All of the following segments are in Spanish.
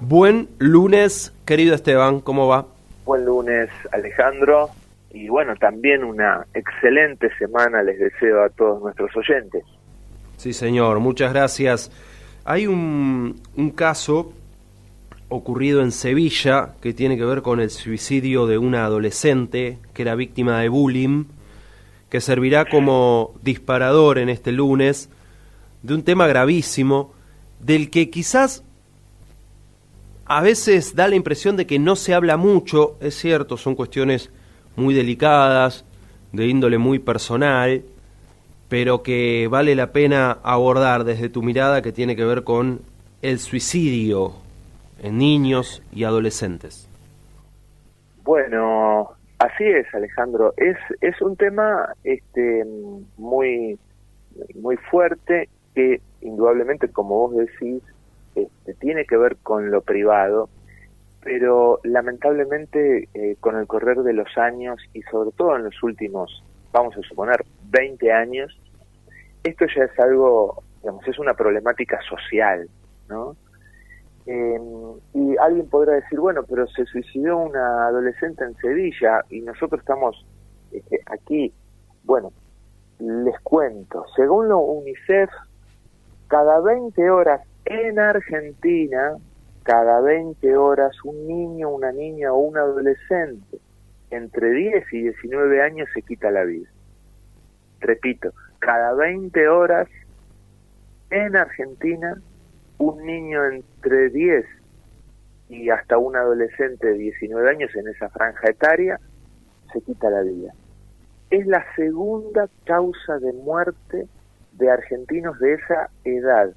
Buen lunes, querido Esteban, ¿cómo va? Buen lunes, Alejandro, y bueno, también una excelente semana les deseo a todos nuestros oyentes. Sí, señor, muchas gracias. Hay un caso ocurrido en Sevilla que tiene que ver con el suicidio de una adolescente que era víctima de bullying, que servirá como disparador en este lunes de un tema gravísimo del que quizás a veces da la impresión de que no se habla mucho. Es cierto, son cuestiones muy delicadas, de índole muy personal, pero que vale la pena abordar desde tu mirada, que tiene que ver con el suicidio en niños y adolescentes. Bueno, así es, Alejandro. Es un tema muy muy fuerte que indudablemente, como vos decís, tiene que ver con lo privado, pero lamentablemente con el correr de los años y sobre todo en los últimos, vamos a suponer, 20 años, esto ya es algo, digamos, es una problemática social, ¿no? Y alguien podrá decir, bueno, pero se suicidó una adolescente en Sevilla y nosotros estamos aquí. Bueno, les cuento, según la UNICEF, cada 20 horas en Argentina, cada 20 horas un niño, una niña o un adolescente entre 10 y 19 años se quita la vida. Repito, cada 20 horas en Argentina un niño entre 10 y hasta un adolescente de 19 años en esa franja etaria se quita la vida. Es la segunda causa de muerte de argentinos de esa edad,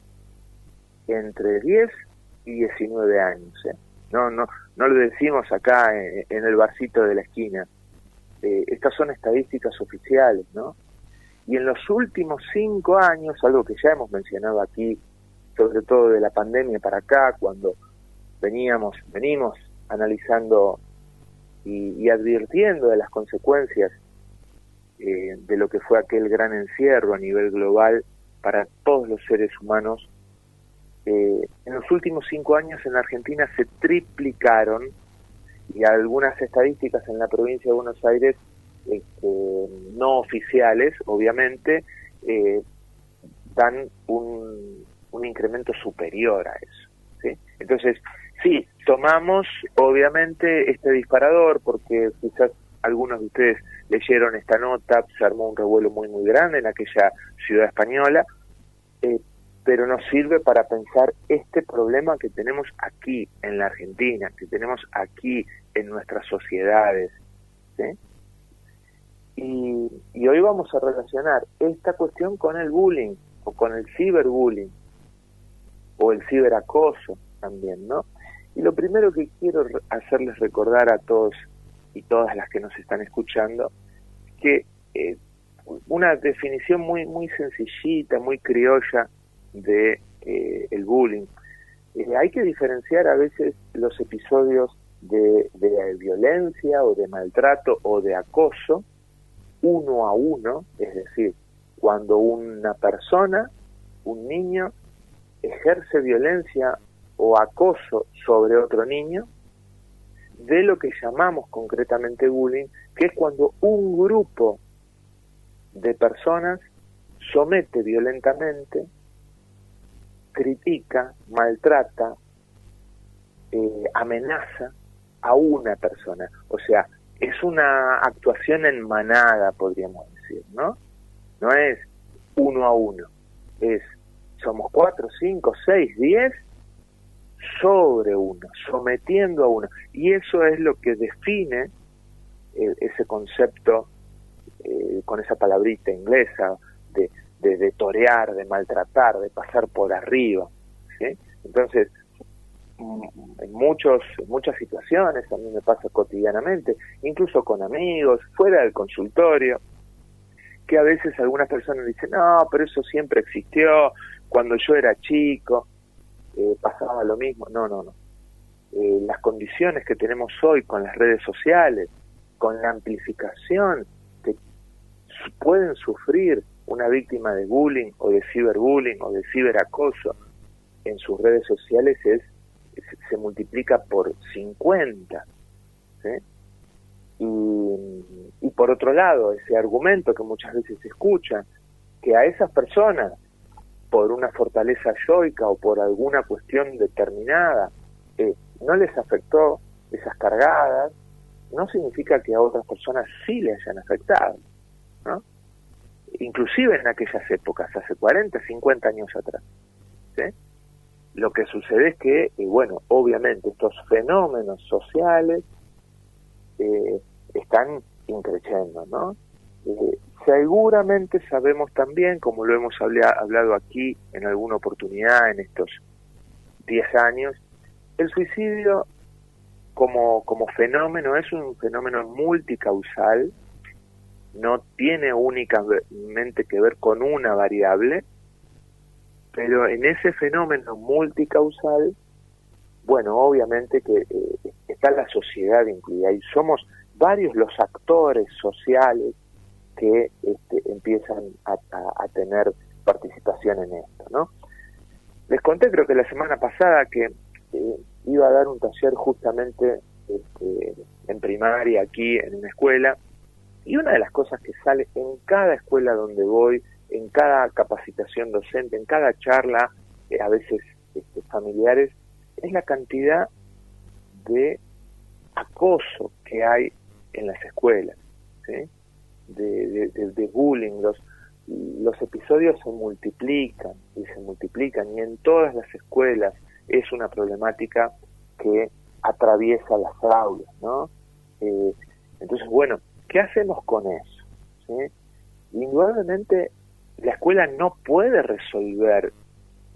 entre 10 y 19 años. No lo decimos acá en el barcito de la esquina. Estas son estadísticas oficiales, ¿no? Y en los últimos 5 años, algo que ya hemos mencionado aquí, sobre todo de la pandemia para acá, cuando venimos analizando y advirtiendo de las consecuencias de lo que fue aquel gran encierro a nivel global para todos los seres humanos. En los últimos 5 años en Argentina se triplicaron, y algunas estadísticas en la provincia de Buenos Aires, no oficiales, obviamente, dan un incremento superior a eso, ¿sí? Entonces, sí, tomamos obviamente este disparador porque quizás algunos de ustedes leyeron esta nota, se armó un revuelo muy muy grande en aquella ciudad española, pero nos sirve para pensar este problema que tenemos aquí en la Argentina, que tenemos aquí en nuestras sociedades, ¿sí? Y hoy vamos a relacionar esta cuestión con el bullying, o con el ciberbullying, o el ciberacoso también, ¿no? Y lo primero que quiero hacerles recordar a todos y todas las que nos están escuchando, que una definición muy muy sencillita, muy criolla de el bullying. Hay que diferenciar a veces los episodios de violencia o de maltrato o de acoso uno a uno, es decir, cuando una persona, un niño, ejerce violencia o acoso sobre otro niño, de lo que llamamos concretamente bullying, que es cuando un grupo de personas somete violentamente, critica, maltrata, amenaza a una persona. O sea, es una actuación en manada, podríamos decir, ¿no? No es uno a uno, somos 4, 5, 6, 10 sobre uno, sometiendo a uno. Y eso es lo que define ese concepto, con esa palabrita inglesa, de torear, de maltratar, de pasar por arriba, ¿sí? Entonces, en muchas situaciones, a mí me pasa cotidianamente, incluso con amigos, fuera del consultorio, que a veces algunas personas dicen, no, pero eso siempre existió, cuando yo era chico, pasaba lo mismo. No. Las condiciones que tenemos hoy con las redes sociales, con la amplificación que pueden sufrir una víctima de bullying o de ciberbullying o de ciberacoso en sus redes sociales, es se multiplica por 50, ¿sí? Y por otro lado, ese argumento que muchas veces se escucha, que a esas personas, por una fortaleza yoica o por alguna cuestión determinada, no les afectó esas cargadas, no significa que a otras personas sí les hayan afectado, ¿no? Inclusive en aquellas épocas, hace 40, 50 años atrás, ¿sí? Lo que sucede es que, bueno, obviamente estos fenómenos sociales están increciendo, ¿no? Seguramente sabemos también, como lo hemos hablado aquí en alguna oportunidad en estos 10 años, el suicidio como fenómeno es un fenómeno multicausal, no tiene únicamente que ver con una variable, pero en ese fenómeno multicausal, bueno, obviamente que está la sociedad incluida y somos varios los actores sociales que empiezan a tener participación en esto, ¿no? Les conté, creo que la semana pasada, que iba a dar un taller justamente en primaria aquí en una escuela, y una de las cosas que sale en cada escuela donde voy, en cada capacitación docente, en cada charla, a veces familiares, es la cantidad de acoso que hay en las escuelas, ¿sí? De bullying, los episodios se multiplican, y en todas las escuelas es una problemática que atraviesa las aulas, ¿no? Entonces, bueno, ¿qué hacemos con eso? ¿Sí? Indudablemente la escuela no puede resolver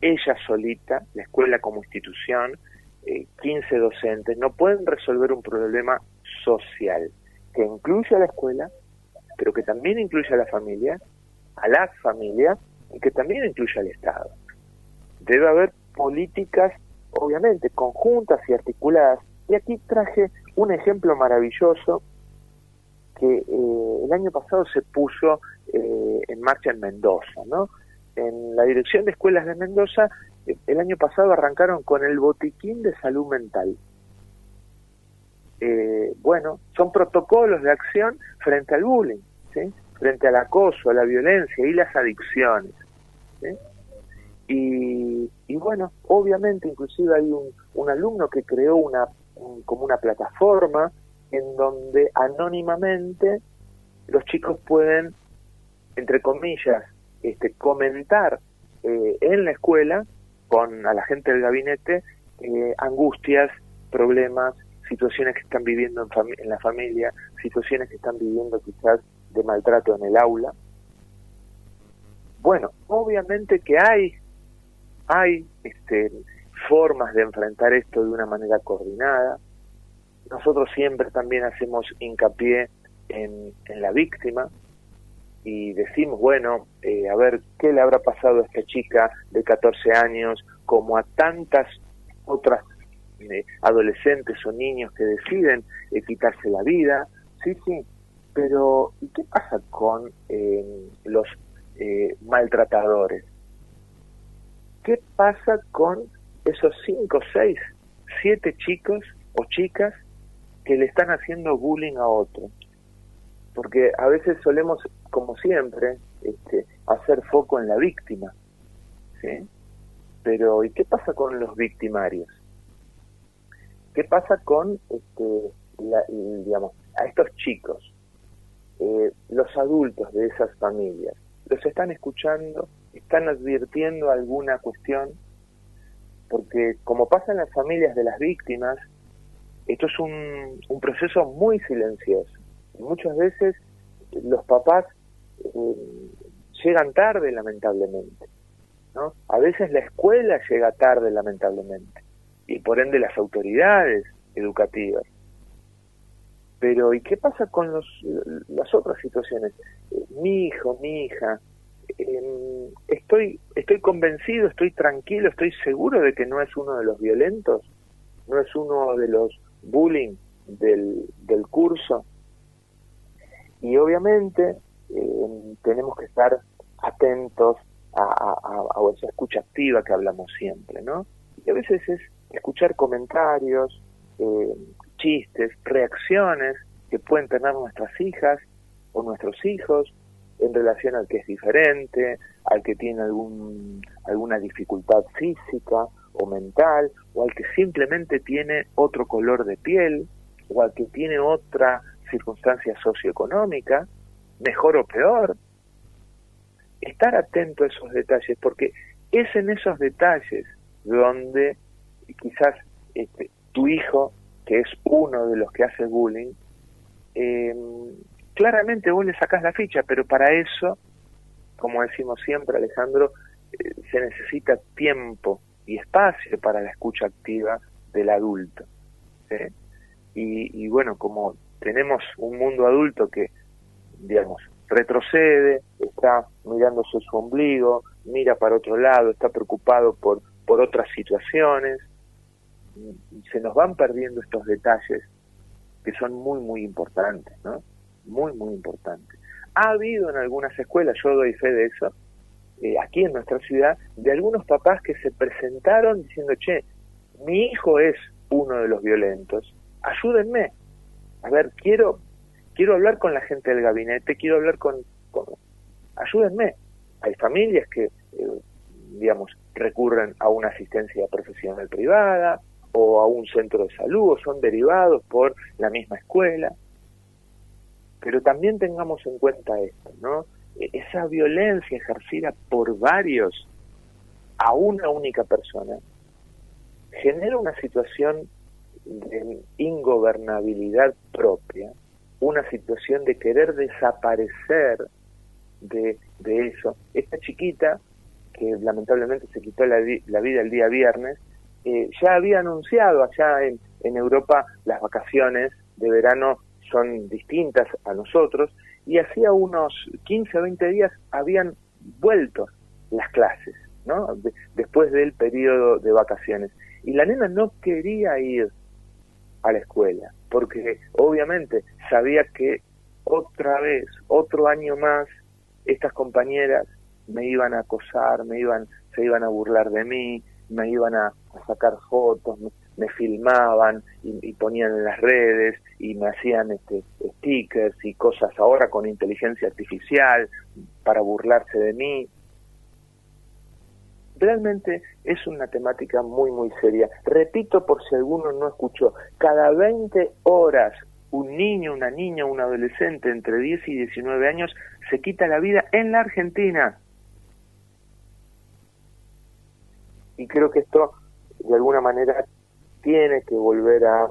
ella solita, la escuela como institución, 15 docentes, no pueden resolver un problema social que incluye a la escuela, pero que también incluye a las familias y que también incluye al Estado. Debe haber políticas, obviamente, conjuntas y articuladas, y aquí traje un ejemplo maravilloso que el año pasado se puso en marcha en Mendoza, ¿no? En la Dirección de Escuelas de Mendoza, el año pasado arrancaron con el botiquín de salud mental. Bueno, son protocolos de acción frente al bullying, ¿sí? Frente al acoso, a la violencia y las adicciones, ¿sí? Y bueno, obviamente inclusive hay un alumno que creó como una plataforma en donde anónimamente los chicos pueden, entre comillas, comentar en la escuela a la gente del gabinete angustias, problemas, situaciones que están viviendo en la familia, situaciones que están viviendo quizás de maltrato en el aula. Bueno, obviamente que hay formas de enfrentar esto de una manera coordinada. Nosotros siempre también hacemos hincapié en la víctima y decimos, bueno, a ver, ¿qué le habrá pasado a esta chica de 14 años como a tantas otras adolescentes o niños que deciden quitarse la vida? Sí, pero ¿y qué pasa con los maltratadores? ¿Qué pasa con esos 5, 6, 7 chicos o chicas que le están haciendo bullying a otro? Porque a veces solemos, como siempre, hacer foco en la víctima, ¿sí? Pero ¿y qué pasa con los victimarios? ¿Qué pasa con, digamos, a estos chicos? Los adultos de esas familias, ¿los están escuchando? ¿Están advirtiendo alguna cuestión? Porque como pasa en las familias de las víctimas, esto es un proceso muy silencioso. Y muchas veces los papás llegan tarde, lamentablemente, ¿no? A veces la escuela llega tarde, lamentablemente, y por ende las autoridades educativas. Pero ¿y qué pasa con las otras situaciones? Mi hijo, mi hija, estoy convencido, estoy tranquilo, estoy seguro de que no es uno de los violentos, no es uno de los bullying del curso. Y obviamente tenemos que estar atentos a esa escucha activa que hablamos siempre, ¿no? Y a veces es escuchar comentarios, chistes, reacciones que pueden tener nuestras hijas o nuestros hijos en relación al que es diferente, al que tiene alguna dificultad física o mental, o al que simplemente tiene otro color de piel, o al que tiene otra circunstancia socioeconómica, mejor o peor. Estar atento a esos detalles, porque es en esos detalles donde quizás tu hijo, que es uno de los que hace bullying, claramente vos le sacás la ficha, pero para eso, como decimos siempre, Alejandro, se necesita tiempo y espacio para la escucha activa del adulto, ¿sí? Y bueno, como tenemos un mundo adulto que, digamos, retrocede, está mirándose su ombligo, mira para otro lado, está preocupado por otras situaciones, se nos van perdiendo estos detalles que son muy, muy importantes, ¿no? Muy, muy importantes. Ha habido en algunas escuelas, yo doy fe de eso, aquí en nuestra ciudad, de algunos papás que se presentaron diciendo, che, mi hijo es uno de los violentos, ayúdenme, a ver, quiero hablar con la gente del gabinete, quiero hablar con ayúdenme. Hay familias que, digamos, recurren a una asistencia profesional privada o a un centro de salud o son derivados por la misma escuela. Pero también tengamos en cuenta esto, ¿no? Esa violencia ejercida por varios a una única persona genera una situación de ingobernabilidad propia, una situación de querer desaparecer de eso. Esta chiquita, que lamentablemente se quitó la vida el día viernes, ya había anunciado allá en Europa las vacaciones de verano son distintas a nosotros, y hacía unos 15 o 20 días habían vuelto las clases, ¿no? Después del periodo de vacaciones. Y la nena no quería ir a la escuela, porque obviamente sabía que otra vez, otro año más, estas compañeras me iban a acosar, se iban a burlar de mí, me iban a sacar fotos, me filmaban y ponían en las redes y me hacían stickers y cosas ahora con inteligencia artificial para burlarse de mí. Realmente es una temática muy, muy seria. Repito por si alguno no escuchó, cada 20 horas un niño, una niña, un adolescente entre 10 y 19 años se quita la vida en la Argentina. Y creo que esto, de alguna manera, tiene que volver a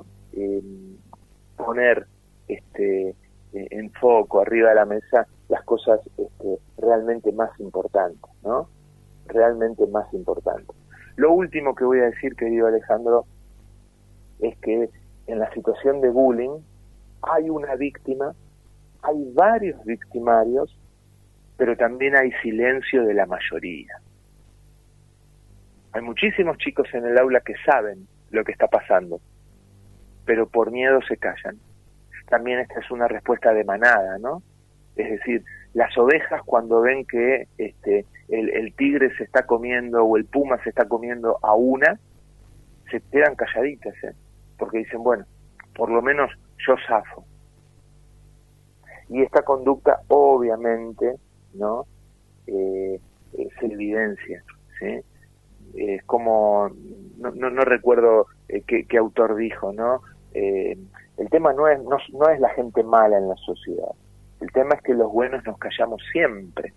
poner en foco, arriba de la mesa, las cosas realmente más importantes, ¿no? Realmente más importantes. Lo último que voy a decir, querido Alejandro, es que en la situación de bullying hay una víctima, hay varios victimarios, pero también hay silencio de la mayoría. Hay muchísimos chicos en el aula que saben lo que está pasando, pero por miedo se callan. También esta es una respuesta de manada, ¿no? Es decir, las ovejas cuando ven que el tigre se está comiendo o el puma se está comiendo a una, se quedan calladitas, porque dicen, bueno, por lo menos yo zafo. Y esta conducta obviamente, ¿no? Se evidencia, ¿sí? Es como, no recuerdo qué autor dijo, ¿no? El tema no es la gente mala en la sociedad, el tema es que los buenos nos callamos siempre.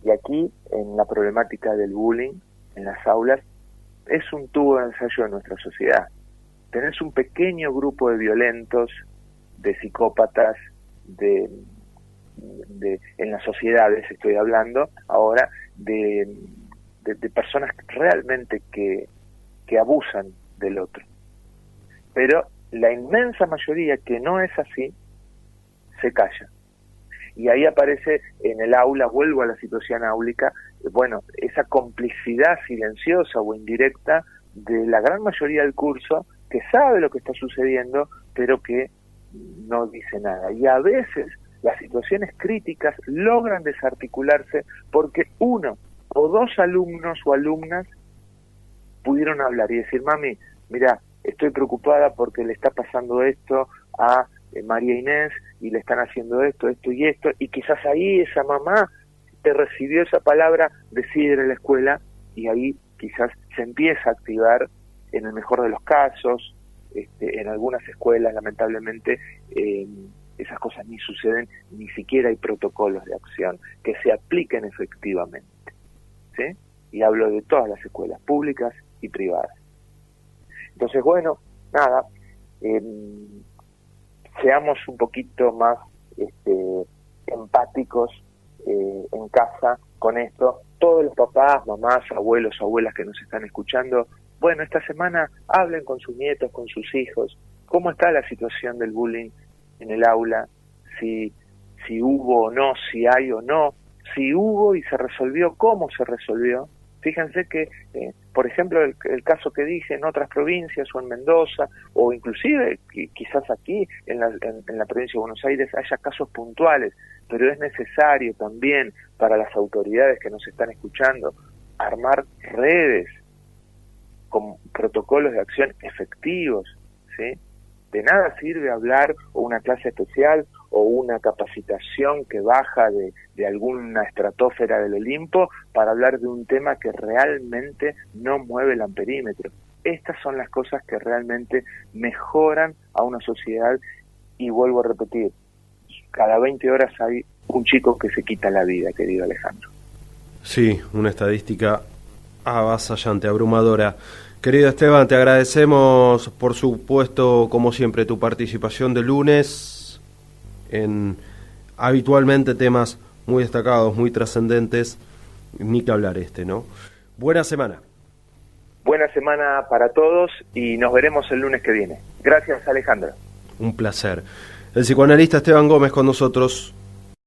Y aquí, en la problemática del bullying, en las aulas, es un tubo de ensayo de nuestra sociedad. Tenés un pequeño grupo de violentos, de psicópatas, en las sociedades estoy hablando ahora, de personas realmente que abusan del otro. Pero la inmensa mayoría que no es así, se calla. Y ahí aparece en el aula, vuelvo a la situación áulica, bueno, esa complicidad silenciosa o indirecta de la gran mayoría del curso que sabe lo que está sucediendo, pero que no dice nada. Y a veces las situaciones críticas logran desarticularse porque uno o dos alumnos o alumnas pudieron hablar y decir, mami, mira, estoy preocupada porque le está pasando esto a María Inés y le están haciendo esto y esto, y quizás ahí esa mamá te recibió esa palabra, decide ir a la escuela, y ahí quizás se empieza a activar, en el mejor de los casos, en algunas escuelas lamentablemente esas cosas ni suceden, ni siquiera hay protocolos de acción que se apliquen efectivamente, ¿sí? Y hablo de todas las escuelas, públicas y privadas. Entonces, bueno, nada, seamos un poquito más empáticos en casa con esto. Todos los papás, mamás, abuelos, abuelas que nos están escuchando, bueno, esta semana hablen con sus nietos, con sus hijos, cómo está la situación del bullying en el aula, si hubo o no, si hay o no, si hubo y se resolvió, cómo se resolvió. Fíjense que, por ejemplo, el caso que dije en otras provincias o en Mendoza, o inclusive quizás aquí en la provincia de Buenos Aires haya casos puntuales, pero es necesario también para las autoridades que nos están escuchando armar redes con protocolos de acción efectivos, ¿sí? De nada sirve hablar o una clase especial o una capacitación que baja de alguna estratosfera del Olimpo para hablar de un tema que realmente no mueve el amperímetro. Estas son las cosas que realmente mejoran a una sociedad, y vuelvo a repetir, cada 20 horas hay un chico que se quita la vida, querido Alejandro. Sí, una estadística avasallante, abrumadora. Querido Esteban, te agradecemos, por supuesto, como siempre, tu participación de lunes en habitualmente temas muy destacados, muy trascendentes, ni que hablar ¿no? Buena semana. Buena semana para todos y nos veremos el lunes que viene. Gracias, Alejandro. Un placer. El psicoanalista Esteban Gómez con nosotros.